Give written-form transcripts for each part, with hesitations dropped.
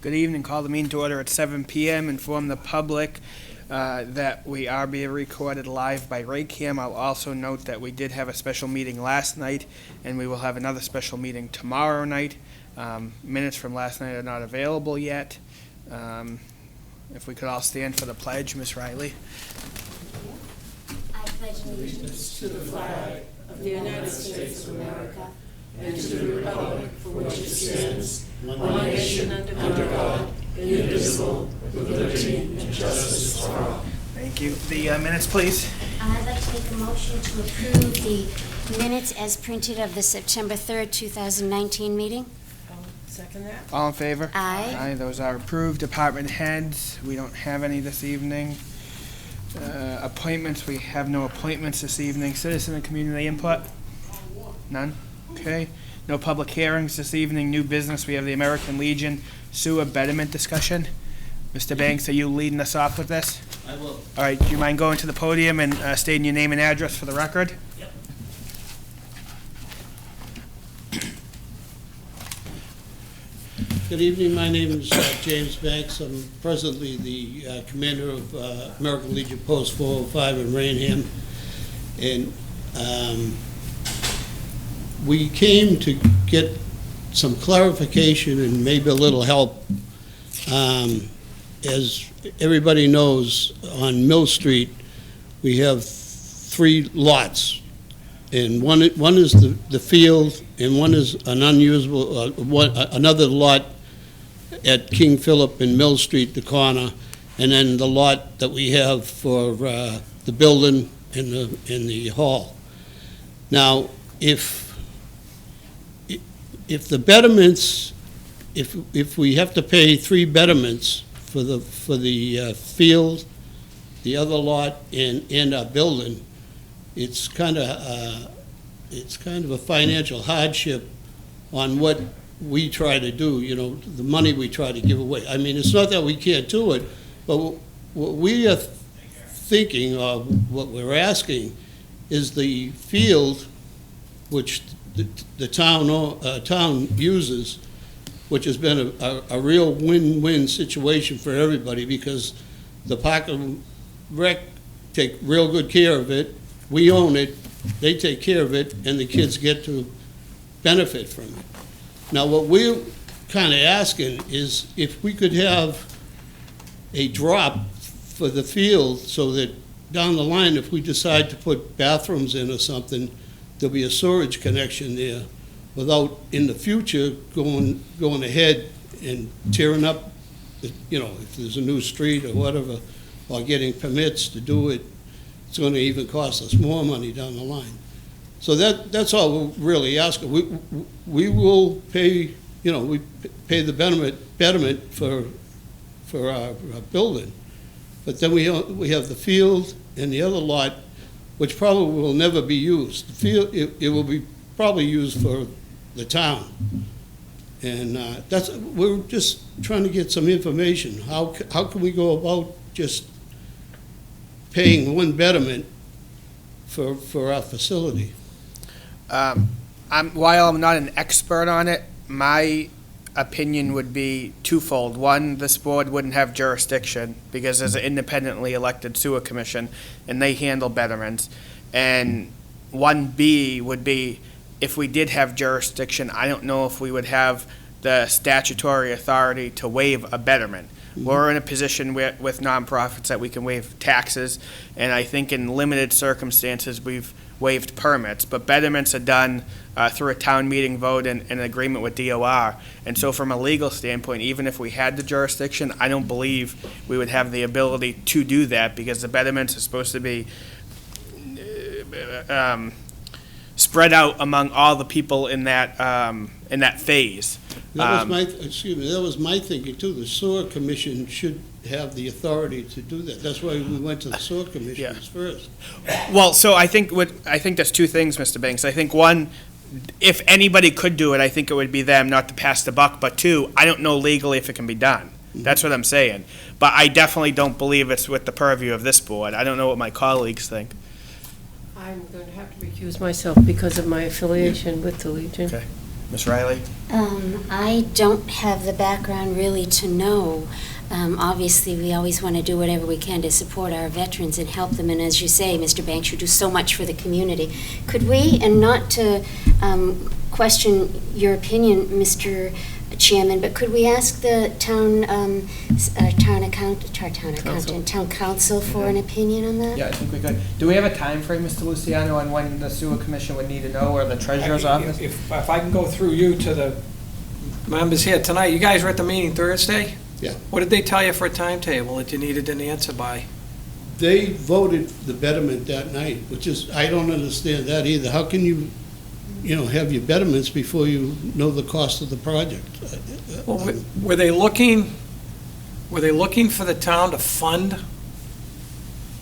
Good evening. Call the meeting to order at 7 p.m. Inform the public that we are being recorded live by Raycam. I'll also note that we did have a special meeting last night, and we will have another special meeting tomorrow night. Minutes from last night are not available yet. If we could all stand for the pledge, Ms. Riley. I pledge allegiance to the flag of the United States of America and to the republic for which it stands, one nation under God, indivisible, with liberty and justice for all. Thank you. The minutes, please. I'd like to make a motion to approve the minutes as printed of the September 3rd, 2019 meeting. Second that. All in favor? Aye. Aye, those are approved. Department heads, we don't have any this evening. Appointments, we have no appointments this evening. Citizen and community input? None? Okay. No public hearings this evening. New business, we have the American Legion sewer betterment discussion. Mr. Banks, are you leading us off with this? I will. All right, do you mind going to the podium and stating your name and address for the record? Yep. Good evening. My name is James Banks. I'm presently the commander of American Legion Post 405 in Raynham. And we came to get some clarification and maybe a little help. As everybody knows, on Mill Street, we have 3 lots. And one is the field, and one is an unusable, another lot at King Philip and Mill Street, the corner, and then the lot that we have for the building and the hall. Now, if the betterments, if we have to pay 3 betterments for the field, the other lot, and our building, it's kind of a financial hardship on what we try to do, you know, the money we try to give away. I mean, it's not that we can't do it, but what we are thinking, or what we're asking, is the field, which the town uses, which has been a real win-win situation for everybody, because the Park and Rec take real good care of it, we own it, they take care of it, and the kids get to benefit from it. Now, what we're kind of asking is if we could have a drop for the field, so that down the line, if we decide to put bathrooms in or something, there'll be a storage connection there, without in the future going ahead and tearing up, you know, if there's a new street or whatever, or getting permits to do it, it's going to even cost us more money down the line. So that's all we're really asking. We will pay, you know, we pay the betterment for our building, but then we have the field and the other lot, which probably will never be used. The field, it will be probably used for the town, and we're just trying to get some information. How can we go about just paying 1 betterment for our facility? While I'm not an expert on it, my opinion would be twofold. One, this board wouldn't have jurisdiction because there's an independently elected sewer commission, and they handle betterments. And 1B would be, if we did have jurisdiction, I don't know if we would have the statutory authority to waive a betterment. Mm-hmm. We're in a position with nonprofits that we can waive taxes, and I think in limited circumstances we've waived permits, but betterments are done through a town meeting vote and an agreement with DOR. And so from a legal standpoint, even if we had the jurisdiction, I don't believe we would have the ability to do that, because the betterments are supposed to be spread out among all the people in that phase. That was my thinking too. The sewer commission should have the authority to do that. That's why we went to the sewer commissioners first. Well, so I think there's 2 things, Mr. Banks. I think 1, if anybody could do it, I think it would be them, not to pass the buck. But 2, I don't know legally if it can be done. Mm-hmm. That's what I'm saying. But I definitely don't believe it's with the purview of this board. I don't know what my colleagues think. I'm going to have to recuse myself because of my affiliation with the Legion. Okay. Ms. Riley? I don't have the background really to know. Obviously, we always want to do whatever we can to support our veterans and help them, and as you say, Mr. Banks, you do so much for the community. Could we, and not to question your opinion, Mr. Chairman, but could we ask the town council for an opinion on that? Yeah, I think we could. Do we have a time frame, Mr. Luciano, on when the sewer commission would need to know, or the treasurer's office? If I can go through you to the members here tonight, you guys were at the meeting Thursday? Yeah. What did they tell you for a timetable that you needed an answer by? They voted the betterment that night, which is, I don't understand that either. How can you have your betterments before you know the cost of the project? Well, were they looking for the town to fund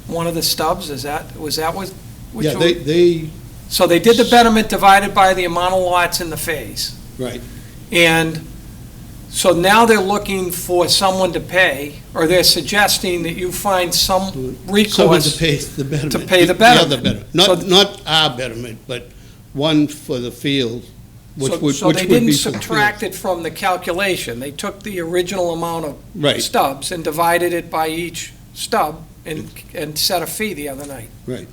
one of the stubs? Was that what? Yeah, they, So they did the betterment divided by the amount of lots in the phase. right. And so now they're looking for someone to pay, or they're suggesting that you find some Someone recourse. to pay the betterment. To pay the betterment. The other betterment. So- Not our betterment, but one for the field, which would So they be didn't for the subtract field. it from the calculation. They took the original amount of Right. stubs and divided it by each stub and set a fee the other night. Right.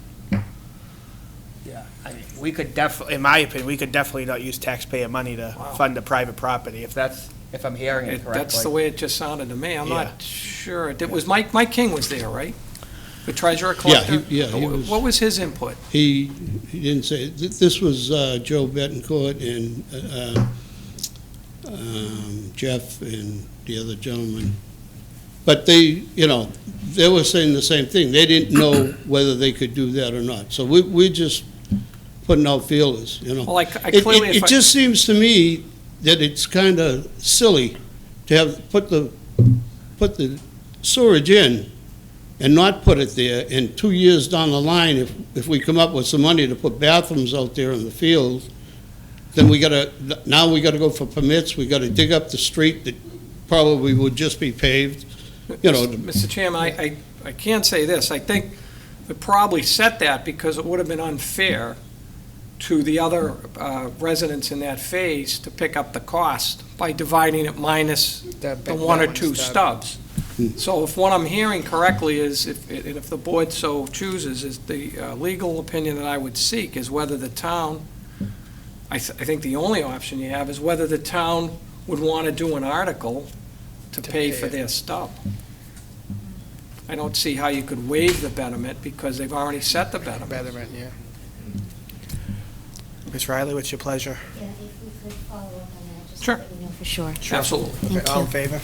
Yeah, I mean, we could definitely, in my opinion, we could definitely not use taxpayer money to Wow. fund a private property, if I'm hearing it correctly. That's the way it just sounded to me. I'm Yeah. not sure. It was Mike King was there, right? The treasurer Yeah, collector? he was. What was his input? He didn't say, this was Joe Betancourt and Jeff and the other gentleman. But they were saying the same thing. They didn't know whether they could do that or not. So we're just putting out feelers, Well, I clearly, It just seems to me that it's kind of silly to have put the sewerage in and not put it there, and 2 years down the line, if we come up with some money to put bathrooms out there in the field, then now we gotta go for permits, we gotta dig up the street that probably would just be paved, Mr. Chairman, I can say this. I think they probably set that because it would have been unfair to the other residents in that phase to pick up the cost by dividing it minus the one or two stubs. So if what I'm hearing correctly is, if the board so chooses, is the legal opinion that I would seek is whether the town, I think the only option you have is whether the town would want to do an article to pay for their stub. I don't see how you could waive the betterment because they've already set the betterment. Betterment, yeah. Ms. Riley, what's your pleasure? Yeah, if we could follow up on that, just Sure. let me know for sure. Absolutely. Thank All in you. favor?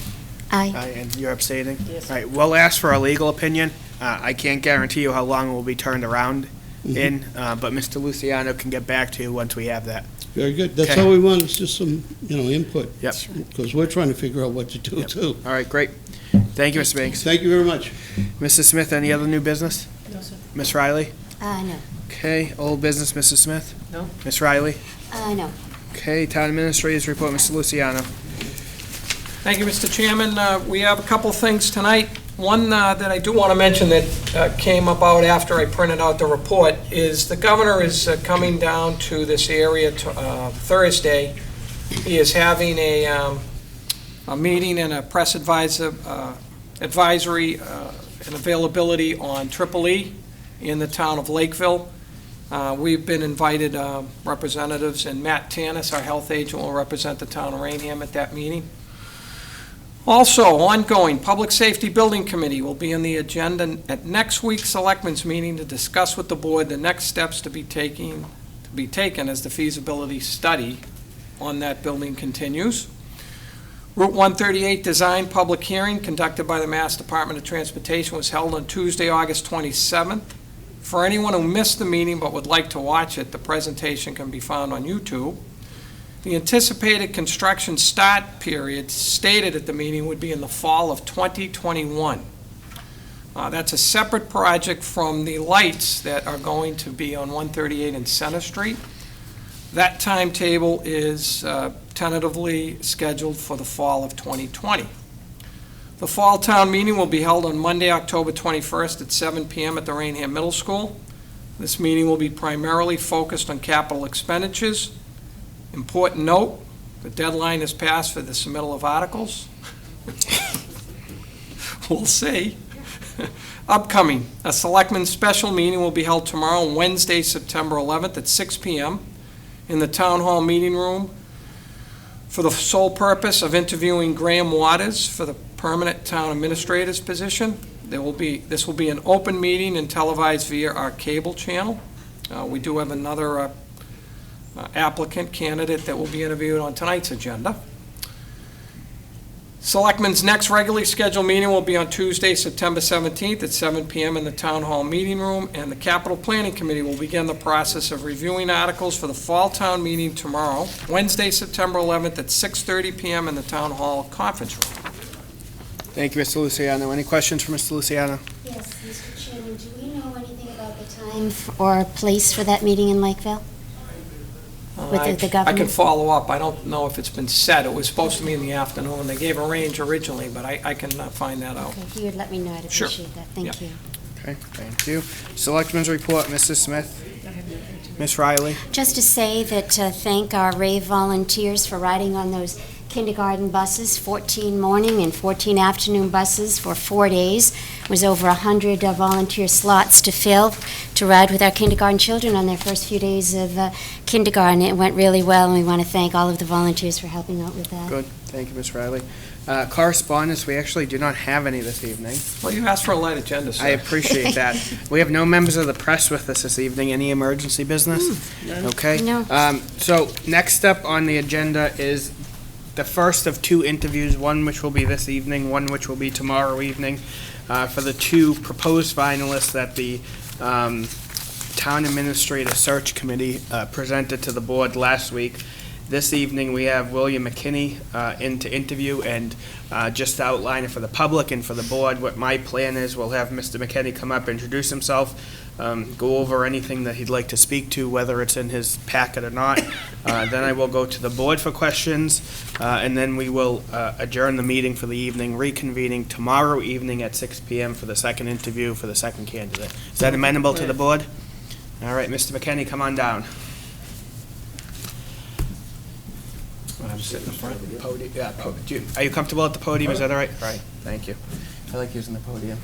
Aye. Aye, and you're abstaining? Yes. All right, we'll ask for a legal opinion. I can't guarantee you how long it will be turned around in, but Mr. Luciano can get back to you once we have that. very good. That's Okay. all we want, is just some, input. Yep. Because we're trying to figure out what to do, Yep. too. All right, great. Thank you, Mr. Banks. Thank you very much. Mrs. Smith, any other new business? No, sir. Ms. Riley? No. Okay, old business, Mrs. Smith? No. Ms. Riley? No. Okay, town administrators report, Mr. Luciano. Thank you, Mr. Chairman. We have a couple things tonight. One that I do want to mention that came about after I printed out the report is the governor is coming down to this area Thursday. He is having a meeting and a press advisory and availability on Triple E in the town of Lakeville. We've been invited representatives, and Matt Tanis, our health agent, will represent the town of Raynham at that meeting. Also, ongoing, Public Safety Building Committee will be on the agenda at next week's Selectmen's meeting to discuss with the board the next steps to be taken as the feasibility study on that building continues. Route 138 Design Public Hearing conducted by the Mass Department of Transportation was held on Tuesday, August 27th. For anyone who missed the meeting but would like to watch it, the presentation can be found on YouTube. The anticipated construction start period stated at the meeting would be in the fall of 2021. That's a separate project from the lights that are going to be on 138 and Center Street. That timetable is tentatively scheduled for the fall of 2020. The fall town meeting will be held on Monday, October 21st at 7 p.m. at the Raynham Middle School. This meeting will be primarily focused on capital expenditures. Important note, The deadline has passed for the submittal of articles. We'll see. Upcoming, a Selectmen's special meeting will be held tomorrow, Wednesday, September 11th at 6 p.m. in the Town Hall Meeting Room for the sole purpose of interviewing Graham Waters for the permanent town administrator's position. This will be an open meeting and televised via our cable channel. We do have another applicant candidate that will be interviewed on tonight's agenda. Selectmen's next regularly scheduled meeting will be on Tuesday, September 17th at 7 p.m. in the Town Hall Meeting Room, and the Capital Planning Committee will begin the process of reviewing articles for the Fall Town Meeting tomorrow, Wednesday, September 11th at 6:30 p.m. in the Town Hall Conference Room. Thank you, Mr. Luciano. Any questions for Mr. Luciano? Yes, Mr. Chairman, do we know anything about the time or place for that meeting in Lakeville? With the I government? can follow up. I don't know if it's been set. It was supposed to be in the afternoon. They gave a range originally, but I can find that out. Okay, if you would let me know, I'd Sure. appreciate that. Thank you. Okay, thank you. Selectmen's report, Mrs. Smith. Ms. Riley. Just to say that, thank our rave volunteers for riding on those kindergarten buses, 14 morning and 14 afternoon buses for 4 days. It was over 100 volunteer slots to fill to ride with our kindergarten children on their first few days of kindergarten. It went really well, and we want to thank all of the volunteers for helping out with that. Good, thank you, Ms. Riley. Correspondence, we actually do not have any this evening. Well, you asked for a light agenda, sir. I appreciate that. We have no members of the press with us this evening. Any emergency business? Okay. No. So next up on the agenda is the first of two interviews, one which will be this evening, one which will be tomorrow evening, for the two proposed finalists that the Town Administrator Search Committee presented to the board last week. This evening, we have William McKinney in to interview, and just to outline it for the public and for the board, what my plan is, we'll have Mr. McKinney come up, introduce himself, go over anything that he'd like to speak to, whether it's in his packet or not. Then I will go to the board for questions, and then we will adjourn the meeting for the evening, reconvening tomorrow evening at 6 p.m. for the second interview for the second candidate. Is that amenable to the board? All right, Mr. McKinney, come on down. I'm sitting in front of the podium. Yeah, are you comfortable at the podium? Is that all right? All right, thank you. I like using the podium.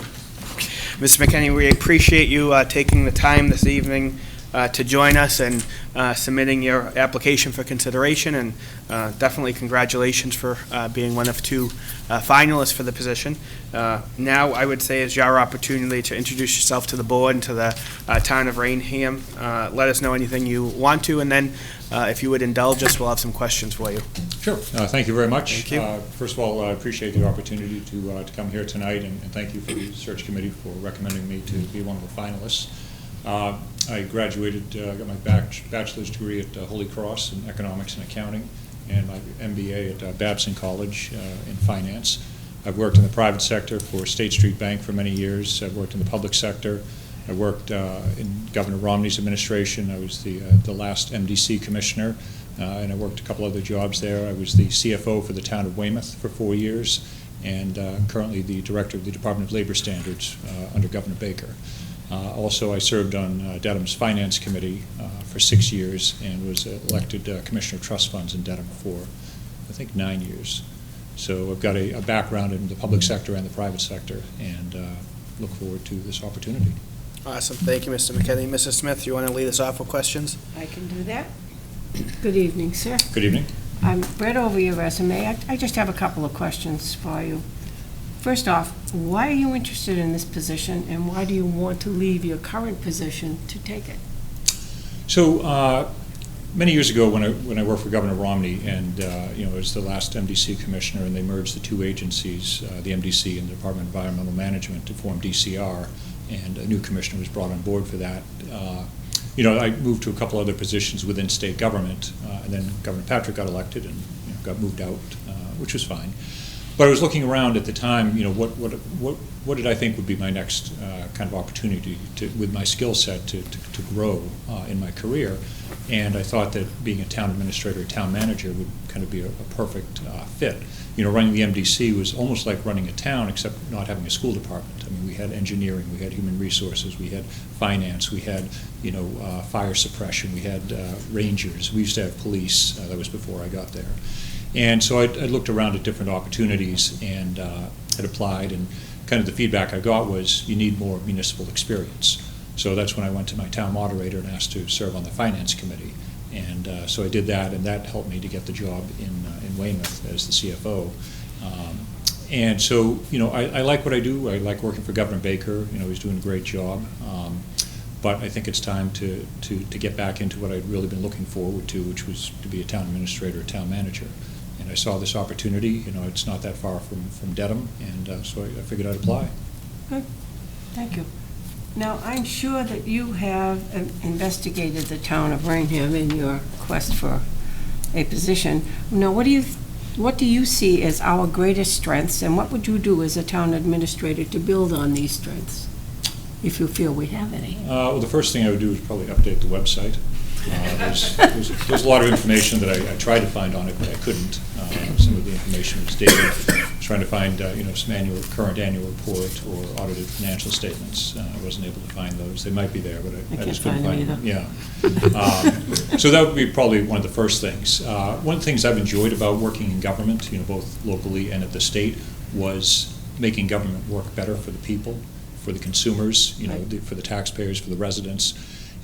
Mr. McKinney, we appreciate you taking the time this evening to join us and submitting your application for consideration, and definitely congratulations for being one of two finalists for the position. Now, I would say is your opportunity to introduce yourself to the board and to the town of Raynham. Let us know anything you want to, and then if you would indulge us, we'll have some questions for you. Sure. Thank you very much. Thank you. First of all, I appreciate the opportunity to come here tonight, and thank you for the search committee for recommending me to be one of the finalists. I graduated, got my bachelor's degree at Holy Cross in economics and accounting, and my MBA at Babson College in finance. I've worked in the private sector for State Street Bank for many years. I've worked in the public sector. I worked in Governor Romney's administration. I was the last MDC commissioner, and I worked a couple other jobs there. I was the CFO for the town of Weymouth for 4 years, and currently the director of the Department of Labor Standards under Governor Baker. Also, I served on Dedham's Finance Committee for 6 years and was elected Commissioner of Trust Funds in Dedham for, I think, 9 years. So I've got a background in the public sector and the private sector, and look forward to this opportunity. Awesome. Thank you, Mr. McKinney. Mrs. Smith, you want to lead us off with questions? I can do that. Good evening, sir. Good evening. I've read over your resume. I just have a couple of questions for you. First off, why are you interested in this position, and why do you want to leave your current position to take it? So many years ago, when I worked for Governor Romney, and I was the last MDC commissioner, and they merged the two agencies, the MDC and the Department of Environmental Management, to form DCR, and a new commissioner was brought on board for that. I moved to a couple other positions within state government, and then Governor Patrick got elected and got moved out, which was fine. But I was looking around at the time, what did I think would be my next kind of opportunity with my skill set to grow in my career, and I thought that being a town administrator, town manager would kind of be a perfect fit. Running the MDC was almost like running a town, except not having a school department. I mean, we had engineering, we had human resources, we had finance, we had fire suppression, we had rangers. We used to have police. That was before I got there. And so I looked around at different opportunities and had applied, and kind of the feedback I got was, you need more municipal experience. So that's when I went to my town moderator and asked to serve on the finance committee. And so I did that, and that helped me to get the job in Weymouth as the CFO. And so, I like what I do. I like working for Governor Baker. He's doing a great job. But I think it's time to get back into what I'd really been looking forward to, which was to be a town administrator, a town manager. And I saw this opportunity. It's not that far from Dedham, and so I figured I'd apply. Good, thank you. Now, I'm sure that you have investigated the town of Raynham in your quest for a position. Now, what do you see as our greatest strengths, and what would you do as a town administrator to build on these strengths, if you feel we have any? Well, the first thing I would do is probably update the website. There's a lot of information that I tried to find on it, but I couldn't. Some of the information was dated. I was trying to find, some current annual report or audited financial statements. I wasn't able to find those. They might be there, but I just couldn't find them. Yeah. So that would be probably one of the first things. One of the things I've enjoyed about working in government, both locally and at the state, was making government work better for the people, for the consumers, for the taxpayers, for the residents.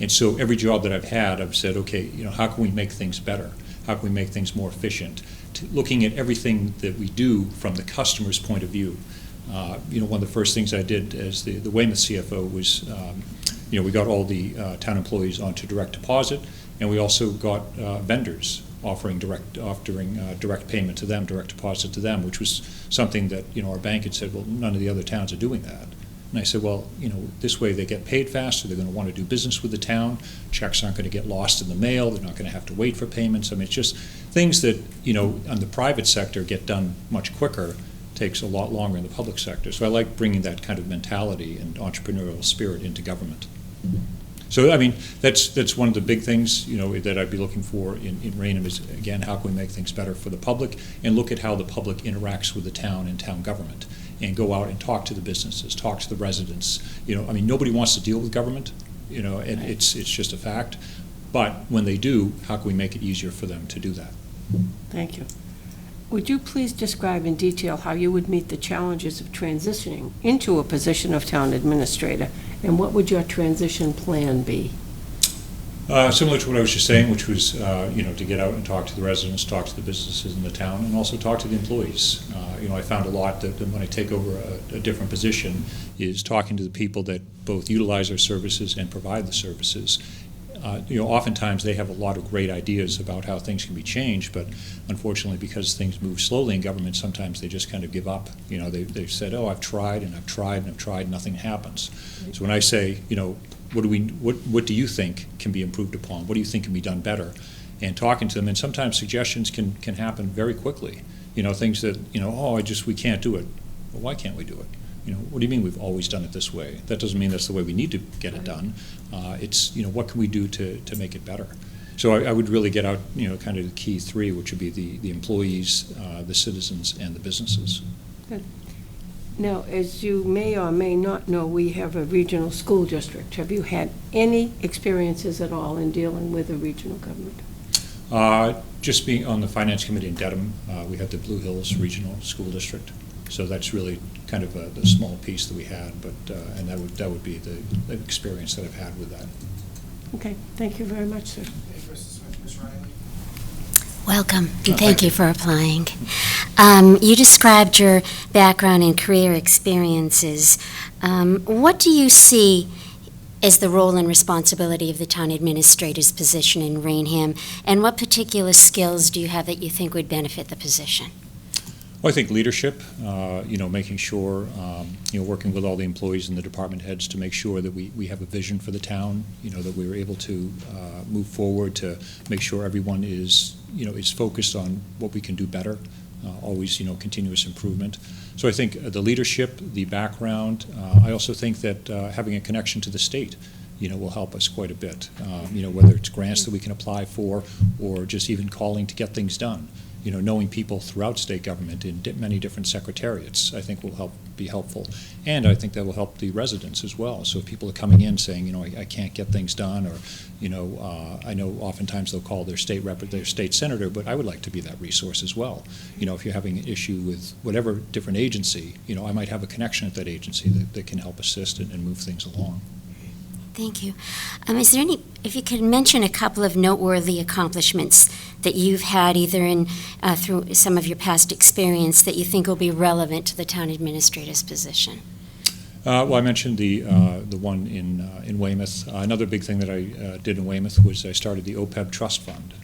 And so every job that I've had, I've said, okay, how can we make things better? How can we make things more efficient? Looking at everything that we do from the customer's point of view. One of the first things I did as the Weymouth CFO was, we got all the town employees onto direct deposit, and we also got vendors offering direct payment to them, direct deposit to them, which was something that, our bank had said, well, none of the other towns are doing that. And I said, well, this way they get paid faster, they're going to want to do business with the town, checks aren't going to get lost in the mail, they're not going to have to wait for payments. I mean, it's just things that, on the private sector get done much quicker, takes a lot longer in the public sector. So I like bringing that kind of mentality and entrepreneurial spirit into government. So, I mean, that's one of the big things, that I'd be looking for in Raynham is, again, how can we make things better for the public, and look at how the public interacts with the town and town government, and go out and talk to the businesses, talk to the residents. Nobody wants to deal with government, and it's just a fact. But when they do, how can we make it easier for them to do that? Thank you. Would you please describe in detail how you would meet the challenges of transitioning into a position of town administrator, and what would your transition plan be? Similar to what I was just saying, which was, to get out and talk to the residents, talk to the businesses in the town, and also talk to the employees. I found a lot that when I take over a different position is talking to the people that both utilize our services and provide the services. Oftentimes they have a lot of great ideas about how things can be changed, but unfortunately, because things move slowly in government, sometimes they just kind of give up. They've said, oh, I've tried and I've tried and I've tried, nothing happens. So when I say, what do you think can be improved upon? What do you think can be done better? And talking to them, and sometimes suggestions can happen very quickly. Things that, we can't do it. Well, why can't we do it? What do you mean we've always done it this way? That doesn't mean that's the way we need to get it done. It's, what can we do to make it better? So I would really get out, kind of the key three, which would be the employees, the citizens, and the businesses. Good. Now, as you may or may not know, we have a regional school district. Have you had any experiences at all in dealing with a regional government? Just being on the finance committee in Dedham, we had the Blue Hills Regional School District. So that's really kind of the small piece that we had, but and that would be the experience that I've had with that. Okay, thank you very much, sir. Welcome, and thank you for applying. You described your background and career experiences. What do you see as the role and responsibility of the town administrator's position in Raynham, and what particular skills do you have that you think would benefit the position? Well, I think leadership, making sure, working with all the employees and the department heads to make sure that we have a vision for the town, that we were able to move forward to make sure everyone is focused on what we can do better, always, continuous improvement. So I think the leadership, the background, I also think that having a connection to the state, will help us quite a bit, whether it's grants that we can apply for or just even calling to get things done. knowing people throughout state government in many different secretariats, I think will be helpful. And I think that will help the residents as well. So if people are coming in saying, I can't get things done, or, I know oftentimes they'll call their state rep or their state senator, but I would like to be that resource as well. If you're having an issue with whatever different agency, I might have a connection at that agency that can help assist and move things along. Thank you. Is there if you could mention a couple of noteworthy accomplishments that you've had either through some of your past experience that you think will be relevant to the town administrator's position? Well, I mentioned the one in Weymouth. Another big thing that I did in Weymouth was I started the OPEB trust fund.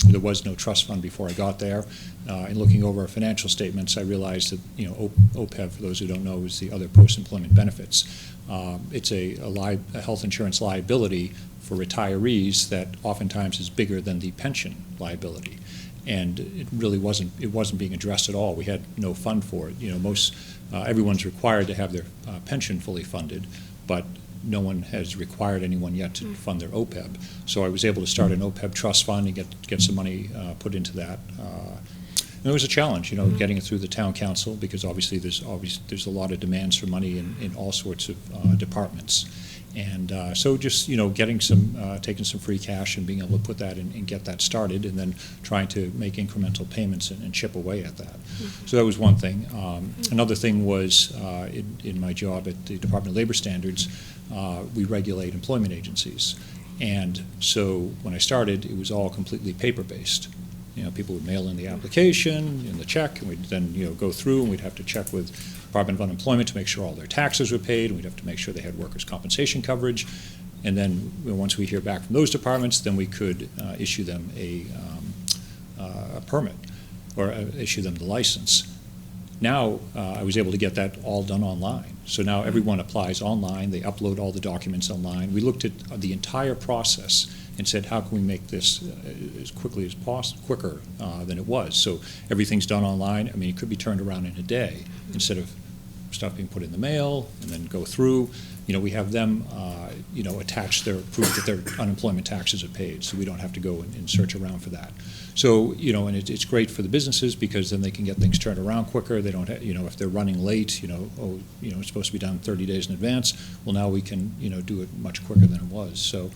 There was no trust fund before I got there. In looking over our financial statements, I realized that OPEB, for those who don't know, is the other post-employment benefits. It's a health insurance liability for retirees that oftentimes is bigger than the pension liability, and it really wasn't being addressed at all. We had no fund for it. Everyone's required to have their pension fully funded, but no one has required anyone yet to fund their OPEB. So I was able to start an OPEB trust fund and get some money put into that. And it was a challenge, getting it through the town council, because obviously there's a lot of demands for money in all sorts of departments. And so just, taking some free cash and being able to put that in and get that started, and then trying to make incremental payments and chip away at that. So that was one thing. Another thing was in my job at the Department of Labor Standards, we regulate employment agencies. And so when I started, it was all completely paper-based. People would mail in the application and the check, and we'd then, go through, and we'd have to check with Department of Unemployment to make sure all their taxes were paid, and we'd have to make sure they had workers' compensation coverage. And then once we hear back from those departments, then we could issue them a permit, or issue them the license. Now, I was able to get that all done online. So now everyone applies online, they upload all the documents online. We looked at the entire process and said, how can we make this as quickly as possible, quicker than it was? So everything's done online. I mean, it could be turned around in a day instead of stuff being put in the mail and then go through. We have them, attach their proof that their unemployment taxes are paid, so we don't have to go and search around for that. So, and it's great for the businesses, because then they can get things turned around quicker. They don't have, if they're running late, it's supposed to be done 30 days in advance. Well, now we can, do it much quicker than it was. So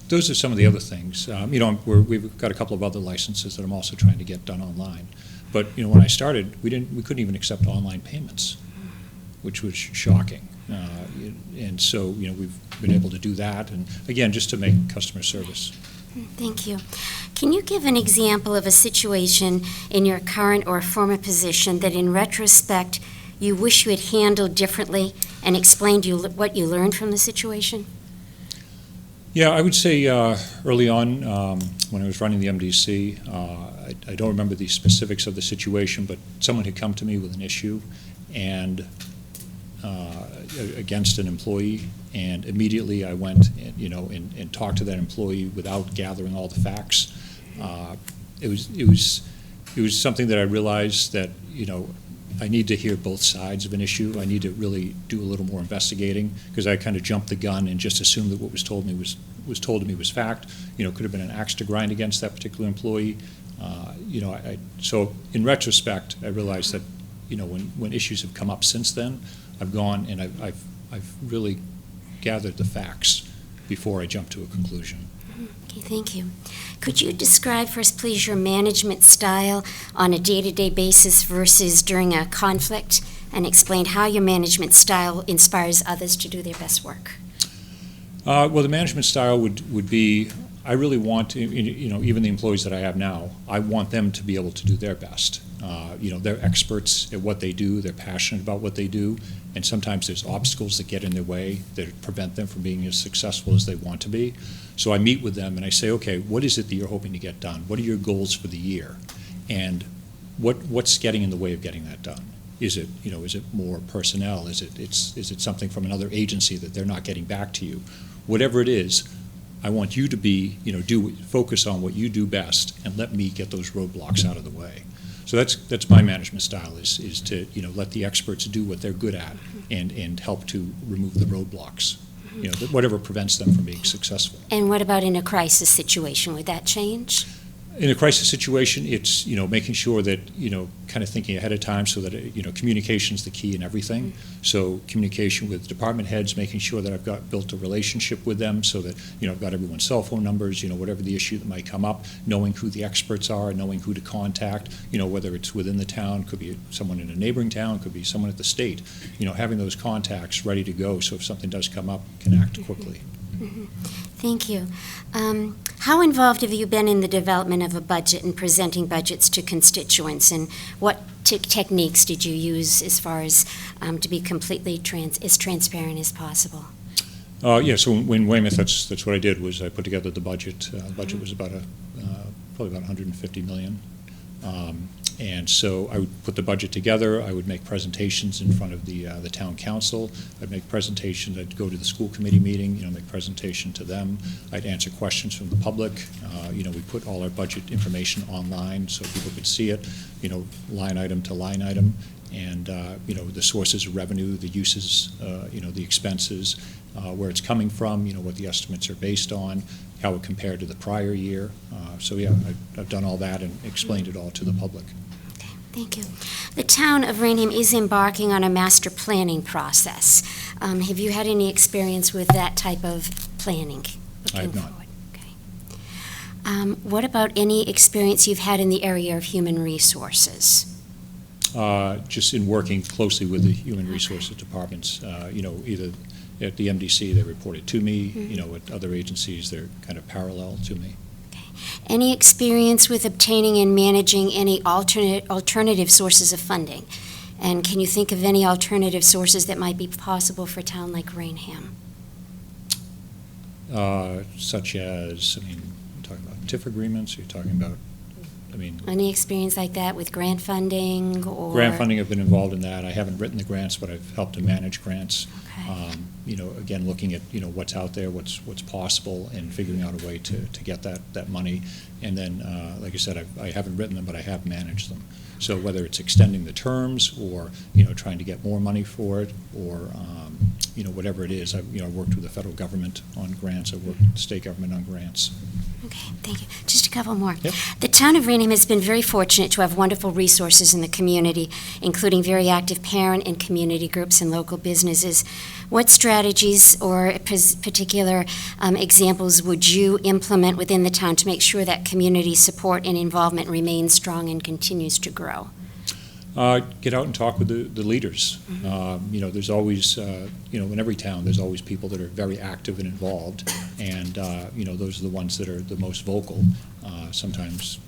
those are some of the other things. We've got a couple of other licenses that I'm also trying to get done online. But, when I started, we couldn't even accept online payments, which was shocking. And so, we've been able to do that, and again, just to make customer service. Thank you. Can you give an example of a situation in your current or former position that in retrospect you wish you had handled differently, and explain what you learned from the situation? Yeah, I would say early on, when I was running the MDC, I don't remember the specifics of the situation, but someone had come to me with an issue and against an employee, and immediately I went and talked to that employee without gathering all the facts. It was something that I realized that I need to hear both sides of an issue. I need to really do a little more investigating, because I kind of jumped the gun and just assumed that what was told to me was fact. Could have been an axe to grind against that particular employee. So in retrospect, I realized that when issues have come up since then, I've gone and I've really gathered the facts before I jump to a conclusion. Okay, thank you. Could you describe for us, please, your management style on a day-to-day basis versus during a conflict, and explain how your management style inspires others to do their best work? Well, the management style would be, I really want to, even the employees that I have now, I want them to be able to do their best. They're experts at what they do, they're passionate about what they do, and sometimes there's obstacles that get in their way that prevent them from being as successful as they want to be. So I meet with them and I say, okay, what is it that you're hoping to get done? What are your goals for the year? And what's getting in the way of getting that done? Is it, is it more personnel? Is it something from another agency that they're not getting back to you? Whatever it is, I want you to be, focus on what you do best and let me get those roadblocks out of the way. So that's my management style, is to let the experts do what they're good at and help to remove the roadblocks, whatever prevents them from being successful. And what about in a crisis situation? Would that change? In a crisis situation, it's, making sure that, kind of thinking ahead of time so that, communication's the key in everything. So communication with department heads, making sure that I've built a relationship with them so that, I've got everyone's cell phone numbers, whatever the issue that might come up, knowing who the experts are, knowing who to contact, whether it's within the town, could be someone in a neighboring town, could be someone at the state, having those contacts ready to go so if something does come up, can act quickly. Thank you. How involved have you been in the development of a budget and presenting budgets to constituents, and what techniques did you use as far as to be completely as transparent as possible? So in Weymouth, that's what I did, was I put together the budget. The budget was about probably about 150 million. And so I would put the budget together, I would make presentations in front of the town council, I'd make presentations, I'd go to the school committee meeting, make presentation to them, I'd answer questions from the public, we put all our budget information online so people could see it, line item to line item, and, the sources of revenue, the uses, the expenses, where it's coming from, what the estimates are based on, how it compared to the prior year. I've done all that and explained it all to the public. Okay, thank you. The town of Raynham is embarking on a master planning process. Have you had any experience with that type of planning? I have not. Okay. What about any experience you've had in the area of human resources? Just in working closely with the human resources departments, either at the MDC, they report it to me, at other agencies, they're kind of parallel to me. Okay. Any experience with obtaining and managing any alternative sources of funding? And can you think of any alternative sources that might be possible for a town like Raynham? Such as, you're talking about TIF agreements, you're talking about, Any experience like that with grant funding or? Grant funding, I've been involved in that. I haven't written the grants, but I've helped to manage grants. Okay. Again, looking at, what's out there, what's possible, and figuring out a way to get that money. And then, like I said, I haven't written them, but I have managed them. So whether it's extending the terms or, trying to get more money for it or, whatever it is, I've worked with the federal government on grants. I've worked with the state government on grants. Okay, thank you. Just a couple more. Yep. The town of Raynham has been very fortunate to have wonderful resources in the community, including very active parent and community groups and local businesses. What strategies or particular examples would you implement within the town to make sure that community support and involvement remains strong and continues to grow? Get out and talk with the leaders. There's always, in every town, there's always people that are very active and involved, and, those are the ones that are the most vocal, sometimes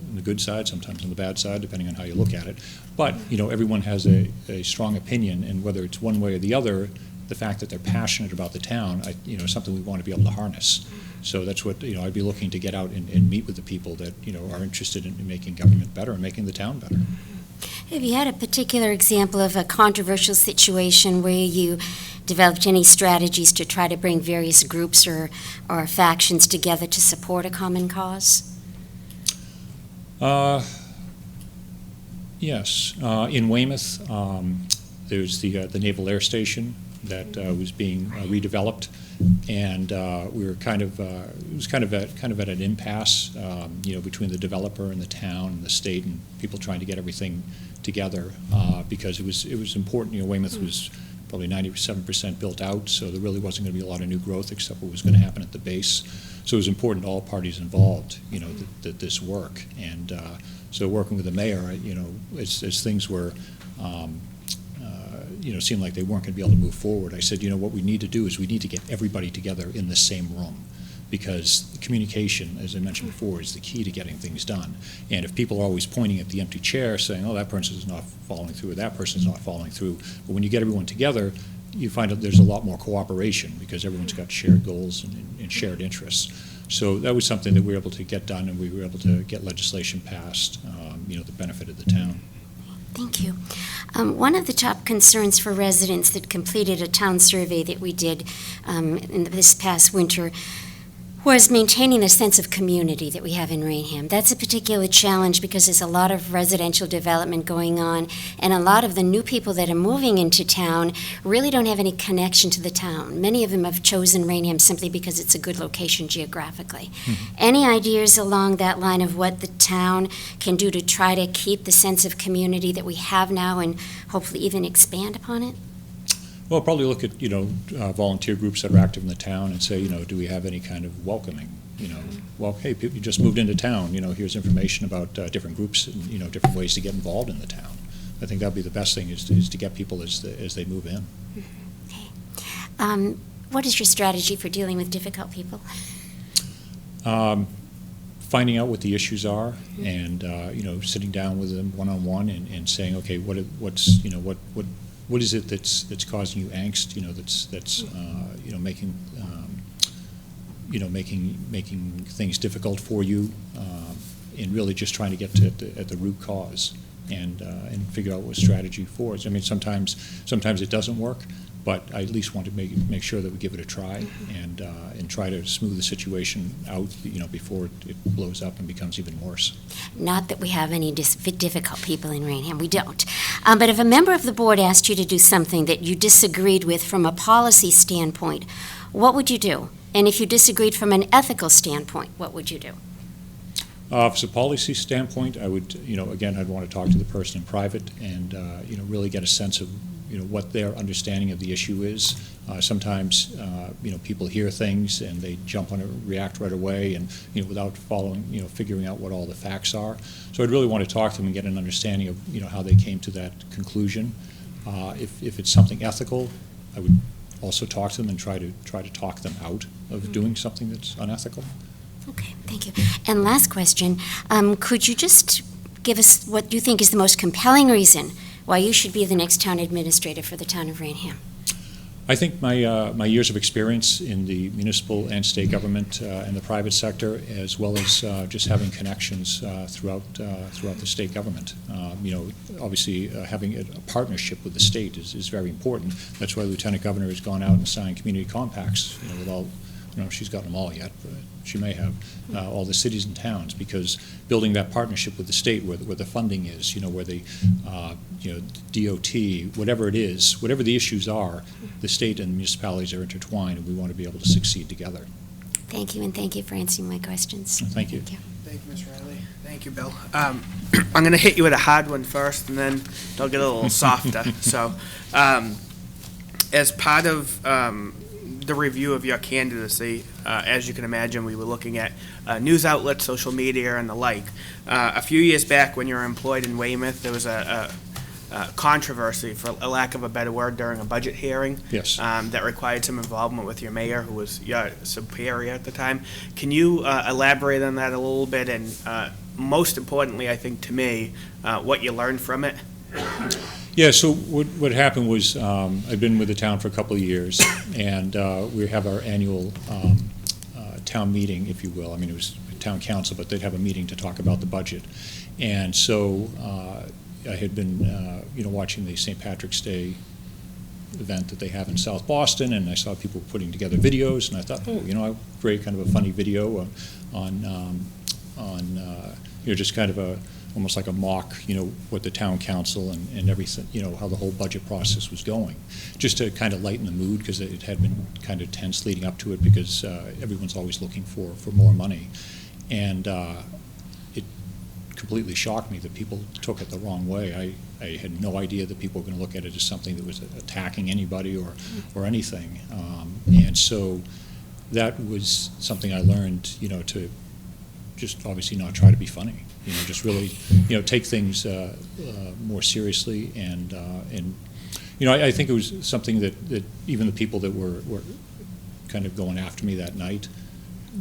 on the good side, sometimes on the bad side, depending on how you look at it. But, everyone has a strong opinion, and whether it's one way or the other, the fact that they're passionate about the town, is something we want to be able to harness. So that's what, I'd be looking to get out and meet with the people that, are interested in making government better and making the town better. Have you had a particular example of a controversial situation where you developed any strategies to try to bring various groups or factions together to support a common cause? Yes. In Weymouth, there's the Naval Air Station that was being redeveloped, and we were it was kind of at an impasse, between the developer and the town and the state and people trying to get everything together because it was important. Weymouth was probably 97% built out, so there really wasn't going to be a lot of new growth except what was going to happen at the base. So it was important to all parties involved, that this work. And so working with the mayor, as things were. Seemed like they weren't going to be able to move forward. I said, what we need to do is we need to get everybody together in the same room because communication, as I mentioned before, is the key to getting things done. And if people are always pointing at the empty chair saying, oh, that person's not following through or that person's not following through, but when you get everyone together, you find that there's a lot more cooperation because everyone's got shared goals and shared interests. So that was something that we were able to get done, and we were able to get legislation passed, that benefited the town. Thank you. One of the top concerns for residents that completed a town survey that we did in this past winter was maintaining a sense of community that we have in Raynham. That's a particular challenge because there's a lot of residential development going on, and a lot of the new people that are moving into town really don't have any connection to the town. Many of them have chosen Raynham simply because it's a good location geographically. Any ideas along that line of what the town can do to try to keep the sense of community that we have now and hopefully even expand upon it? Well, probably look at, volunteer groups that are active in the town and say, do we have any kind of welcoming? Well, hey, you just moved into town, here's information about different groups and, different ways to get involved in the town. I think that'd be the best thing is to get people as they move in. Okay. What is your strategy for dealing with difficult people? Finding out what the issues are and, sitting down with them one-on-one and saying, okay, what is it that's causing you angst? That's making things difficult for you, and really just trying to get at the root cause and figure out what strategy for it. I mean, sometimes it doesn't work, but I at least want to make sure that we give it a try and try to smooth the situation out, before it blows up and becomes even worse. Not that we have any difficult people in Raynham, we don't. But if a member of the board asked you to do something that you disagreed with from a policy standpoint, what would you do? And if you disagreed from an ethical standpoint, what would you do? From a policy standpoint, I would, again, I'd want to talk to the person in private and, really get a sense of, what their understanding of the issue is. Sometimes, people hear things and they jump on it, react right away, and without figuring out what all the facts are. So I'd really want to talk to them and get an understanding of how they came to that conclusion. If it's something ethical, I would also talk to them and try to talk them out of doing something that's unethical. Okay, thank you. And last question, could you just give us what you think is the most compelling reason why you should be the next town administrator for the town of Raynham? I think my years of experience in the municipal and state government and the private sector, as well as just having connections throughout the state government. Obviously having a partnership with the state is very important. That's why Lieutenant Governor has gone out and signed community compacts, with all. She's gotten them all yet, but she may have, all the cities and towns, because building that partnership with the state where the funding is, where the, DOT, whatever it is, whatever the issues are, the state and municipalities are intertwined, and we want to be able to succeed together. Thank you, and thank you for answering my questions. Thank you. Thank you, Ms. Riley. Thank you, Bill. I'm going to hit you with a hard one first, and then they'll get a little softer. So, as part of the review of your candidacy, as you can imagine, we were looking at news outlets, social media, and the like. A few years back, when you were employed in Weymouth, there was a controversy, for a lack of a better word, during a budget hearing. Yes. That required some involvement with your mayor, who was your superior at the time. Can you elaborate on that a little bit, and most importantly, I think to me, what you learned from it? Yeah, so what happened was, I've been with the town for a couple of years, and we have our annual town meeting, if you will. I mean, it was town council, but they'd have a meeting to talk about the budget. And so I had been, watching the St. Patrick's Day event that they have in South Boston, and I saw people putting together videos, and I thought, I'll create kind of a funny video on just kind of almost like a mock, what the town council and everything, how the whole budget process was going, just to kind of lighten the mood, because it had been kind of tense leading up to it, because everyone's always looking for more money. And it completely shocked me that people took it the wrong way. I had no idea that people were going to look at it as something that was attacking anybody or anything. And so that was something I learned, to just obviously not try to be funny. Just really, take things more seriously, and I think it was something that even the people that were kind of going after me that night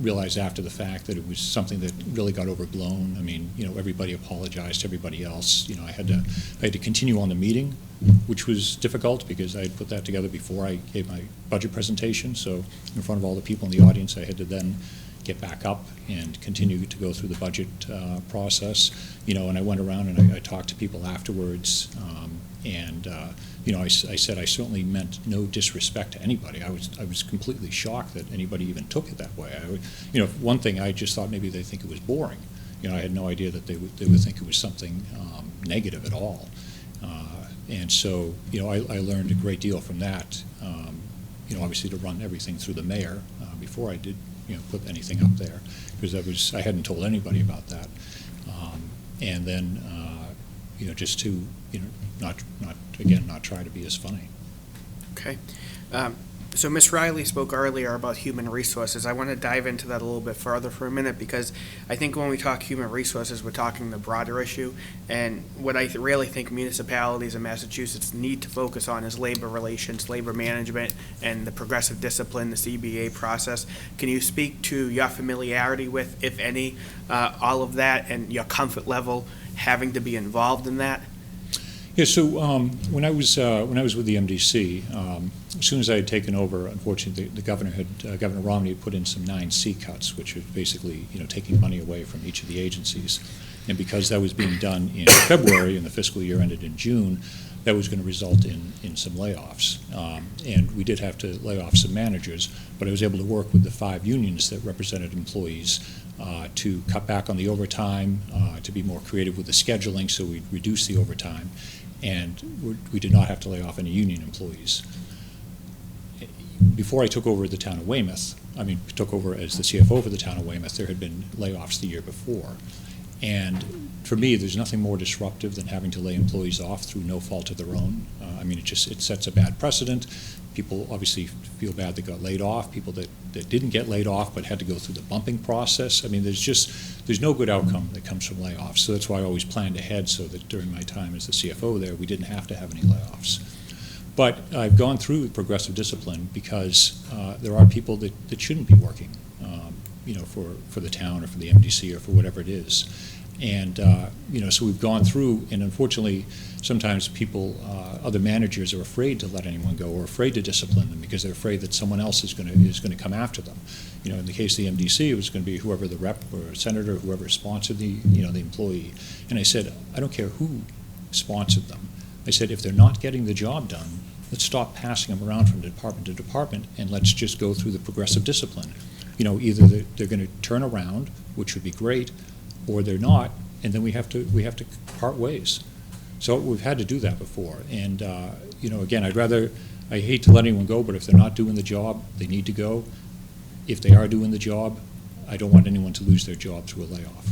realized after the fact that it was something that really got overblown. I mean, everybody apologized to everybody else. I had to continue on the meeting, which was difficult because I had put that together before I gave my budget presentation. So in front of all the people in the audience, I had to then get back up and continue to go through the budget process, and I went around and I talked to people afterwards, And I said I certainly meant no disrespect to anybody. I was completely shocked that anybody even took it that way. One thing I just thought maybe they think it was boring. I had no idea that they would think it was something negative at all. And so, I learned a great deal from that. Obviously to run everything through the mayor before I did, put anything up there, because I hadn't told anybody about that. And then, just to, not try to be as funny. Okay. So Ms. Riley spoke earlier about human resources. I want to dive into that a little bit further for a minute, because I think when we talk human resources, we're talking the broader issue. And what I really think municipalities in Massachusetts need to focus on is labor relations, labor management, and the progressive discipline, the CBA process. Can you speak to your familiarity with, if any, all of that, and your comfort level having to be involved in that? Yeah, so when I was with the MDC, as soon as I had taken over, unfortunately, the Governor Romney had put in some 9C cuts, which was basically taking money away from each of the agencies, and because that was being done in February and the fiscal year ended in June, that was going to result in some layoffs, and we did have to lay off some managers, but I was able to work with the 5 unions that represented employees to cut back on the overtime, to be more creative with the scheduling, so we reduced the overtime, and we did not have to lay off any union employees. Before I took over the town of Weymouth, took over as the CFO for the town of Weymouth, there had been layoffs the year before. And for me, there's nothing more disruptive than having to lay employees off through no fault of their own. It sets a bad precedent. People obviously feel bad that got laid off, people that didn't get laid off but had to go through the bumping process. There's no good outcome that comes from layoffs. So that's why I always planned ahead, so that during my time as the CFO there, we didn't have to have any layoffs. But I've gone through progressive discipline because there are people that shouldn't be working, for the town or for the MDC or for whatever it is. And, so we've gone through, and unfortunately, sometimes people, other managers are afraid to let anyone go or afraid to discipline them because they're afraid that someone else is going to come after them. In the case of the MDC, it was going to be whoever the rep or senator, whoever sponsored the employee. And I said, I don't care who sponsored them. I said, if they're not getting the job done, let's stop passing them around from department to department, and let's just go through the progressive discipline. Either they're going to turn around, which would be great, or they're not, and then we have to part ways. So we've had to do that before, and again, I hate to let anyone go, but if they're not doing the job, they need to go. If they are doing the job, I don't want anyone to lose their job through a layoff.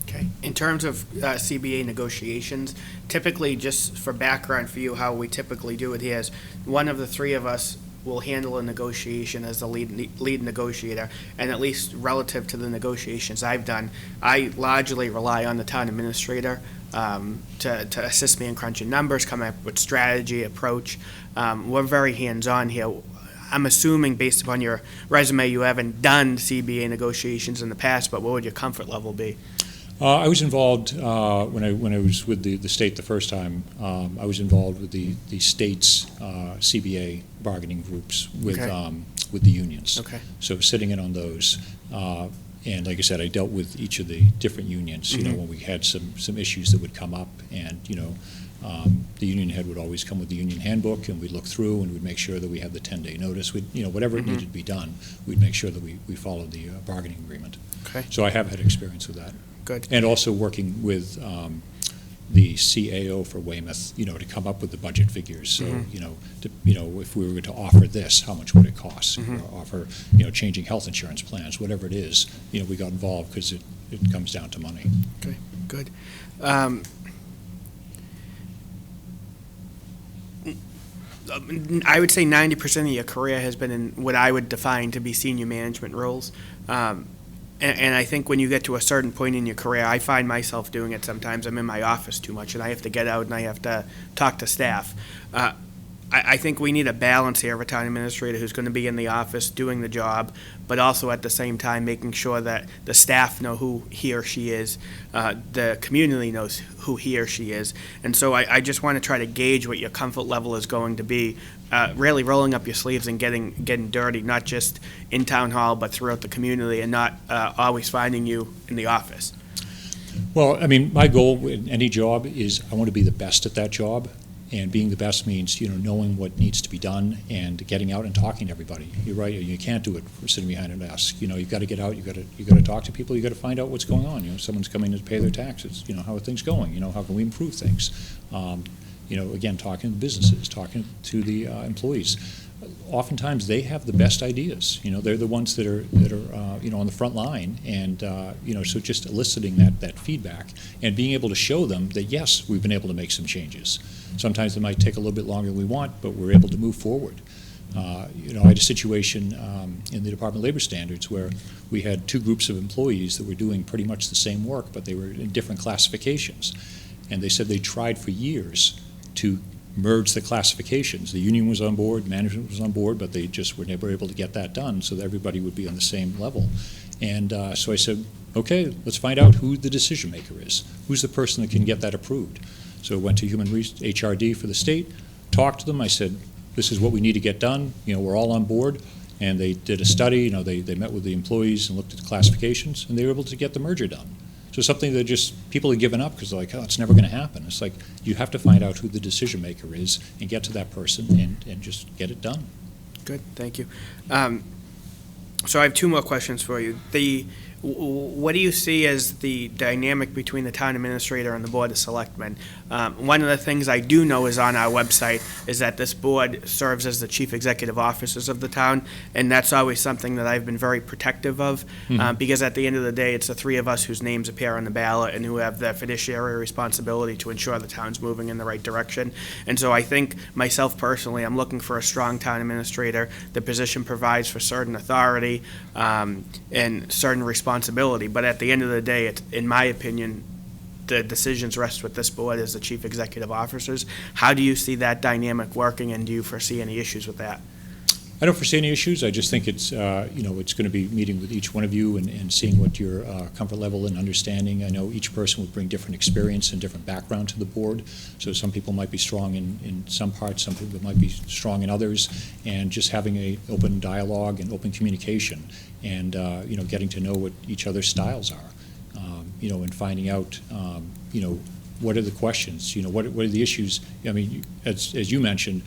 Okay. In terms of CBA negotiations, typically, just for background for you, how we typically do it here is one of the 3 of us will handle a negotiation as the lead negotiator, and at least relative to the negotiations I've done, I largely rely on the town administrator to assist me in crunching numbers, come up with strategy, approach. We're very hands-on here. I'm assuming, based upon your resume, you haven't done CBA negotiations in the past, but what would your comfort level be? I was involved when I was with the state the first time. I was involved with the state's CBA bargaining groups with the unions. Okay. So sitting in on those, and like I said, I dealt with each of the different unions. When we had some issues that would come up, and the union head would always come with the union handbook, and we'd look through and we'd make sure that we had the 10-day notice. Whatever it needed to be done, we'd make sure that we followed the bargaining agreement. Okay. So I have had experience with that. Good. And also working with the CAO for Weymouth, to come up with the budget figures. So, if we were to offer this, how much would it cost? Or offer, changing health insurance plans, whatever it is, we got involved because it comes down to money. Okay, good. I would say 90% of your career has been in what I would define to be senior management roles. And I think when you get to a certain point in your career, I find myself doing it sometimes. I'm in my office too much, and I have to get out and I have to talk to staff. I think we need a balance here of a town administrator who's going to be in the office doing the job, but also at the same time making sure that the staff know who he or she is, the community knows who he or she is. And so I just want to try to gauge what your comfort level is going to be, really rolling up your sleeves and getting dirty, not just in town hall, but throughout the community, and not always finding you in the office. Well, my goal in any job is I want to be the best at that job. And being the best means, knowing what needs to be done and getting out and talking to everybody. You're right, you can't do it sitting behind a desk. You've got to get out, you've got to talk to people, you've got to find out what's going on. Someone's coming to pay their taxes, how are things going? How can we improve things? Again, talking to businesses, talking to the employees. Oftentimes, they have the best ideas. They're the ones that are on the front line, and so just eliciting that feedback and being able to show them that yes, we've been able to make some changes. Sometimes it might take a little bit longer than we want, but we're able to move forward. I had a situation in the Department of Labor Standards where we had two groups of employees that were doing pretty much the same work, but they were in different classifications. And they said they tried for years to merge the classifications. The union was on board, management was on board, but they just were never able to get that done so that everybody would be on the same level. And so I said, okay, let's find out who the decision maker is. Who's the person that can get that approved? So I went to HRD for the state, talked to them. I said, this is what we need to get done. We're all on board. And they did a study. They met with the employees and looked at the classifications, and they were able to get the merger done. So something that just people had given up because they're like, oh, it's never going to happen. It's like you have to find out who the decision maker is and get to that person and just get it done. Good, thank you. So I have two more questions for you. What do you see as the dynamic between the town administrator and the Board of Selectmen? One of the things I do know is on our website is that this board serves as the chief executive officers of the town, and that's always something that I've been very protective of, because at the end of the day, it's the three of us whose names appear on the ballot and who have the fiduciary responsibility to ensure the town's moving in the right direction. And so I think, myself personally, I'm looking for a strong town administrator. The position provides for certain authority and certain responsibility, but at the end of the day, in my opinion, the decisions rest with this board as the chief executive officers. How do you see that dynamic working, and do you foresee any issues with that? I don't foresee any issues. I just think it's, it's going to be meeting with each one of you and seeing what your comfort level and understanding. I know each person will bring different experience and different background to the board. So some people might be strong in some parts, some people might be strong in others, and just having an open dialogue and open communication and, getting to know what each other's styles are, and finding out, what are the questions, what are the issues. I mean, as you mentioned,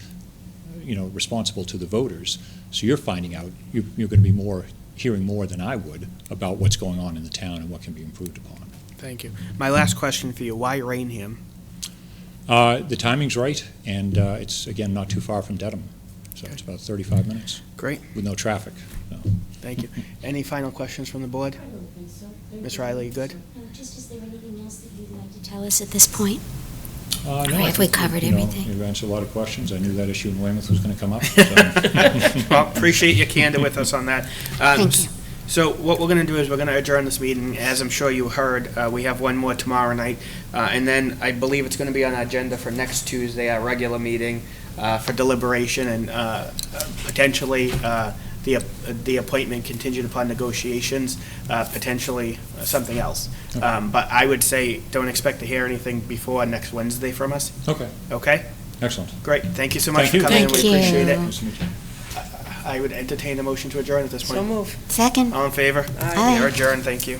responsible to the voters. So you're finding out, you're going to be hearing more than I would about what's going on in the town and what can be improved upon. Thank you. My last question for you, why Raynham? The timing's right, and it's, again, not too far from Dedham. So it's about 35 minutes. Great. With no traffic. So. Thank you. Any final questions from the board? I don't think so. Ms. Riley, you good? Just, is there anything else that you'd like to tell us at this point? No, Or I have we think, covered everything? You've answered a lot of questions. I knew that issue in Weymouth was going to come up. So. Well, appreciate your candor with us on that. Thank you. So what we're going to do is we're going to adjourn this meeting. As I'm sure you heard, we have one more tomorrow night. And then I believe it's going to be on our agenda for next Tuesday, our regular meeting, for deliberation and potentially the appointment contingent upon negotiations, potentially something else. Okay. But I would say don't expect to hear anything before next Wednesday from us. Okay, Okay? Excellent. Great. Thank you so much Thank for you. coming in. Thank We appreciate it. you. Nice to meet you. I would entertain a motion to adjourn at this point. So move. Second. All in favor? Aye. We are adjourned. Thank you.